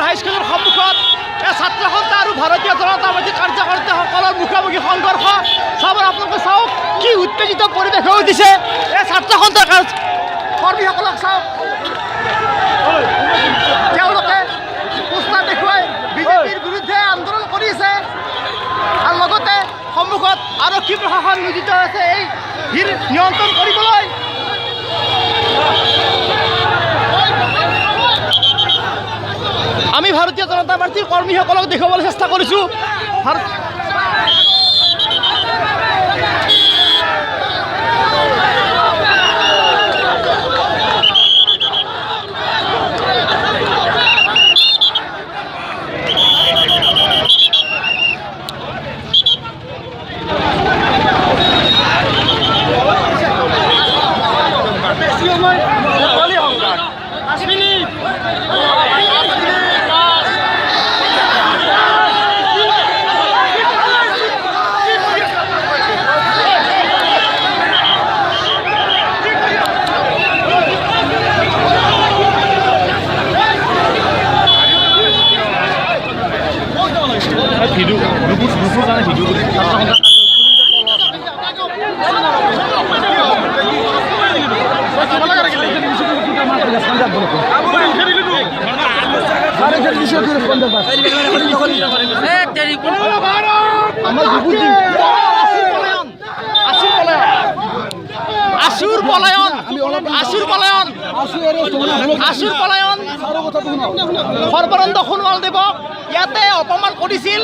হাইস্কুলৰ সন্মুখত এই ছাত্ৰ সন্থা আৰু ভাৰতীয় জনতা পাৰ্টী কাৰ্যকৰ্তাসকলৰ মুখামুখি সংঘৰ্ষ চাব। আপোনালোকে চাওক কি উত্তেজিত পৰিৱেশ হৈ উঠিছে এই ছাত্ৰ সন্থাৰ কৰ্মীসকলক চাওক। তেওঁলোকে পোষ্টাৰ দেখুৱাই বিজেপিৰ বিৰুদ্ধে আন্দোলন কৰিছে আৰু লগতে সন্মুখত আৰক্ষী প্ৰশাসন নিয়োজিত হৈছে এই ভিৰ নিয়ন্ত্ৰণ কৰিবলৈ। আমি ভাৰতীয় জনতা পাৰ্টীৰ কৰ্মীসকলক দেখুৱাবলৈ চেষ্টা কৰিছোঁ। সৰ্বানন্দ সোণোৱাল দেৱক ইয়াতে অপমান কৰিছিল।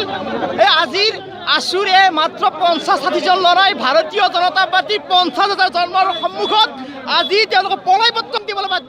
এই আজিৰ আছুৰে মাত্ৰ 50-60 জন ল'ৰাই ভাৰতীয় জনতা পাৰ্টীৰ 50,000 জন্মৰ সন্মুখত আজি তেওঁলোকক পলাই পত্ৰ দিবলৈ বাধ্য।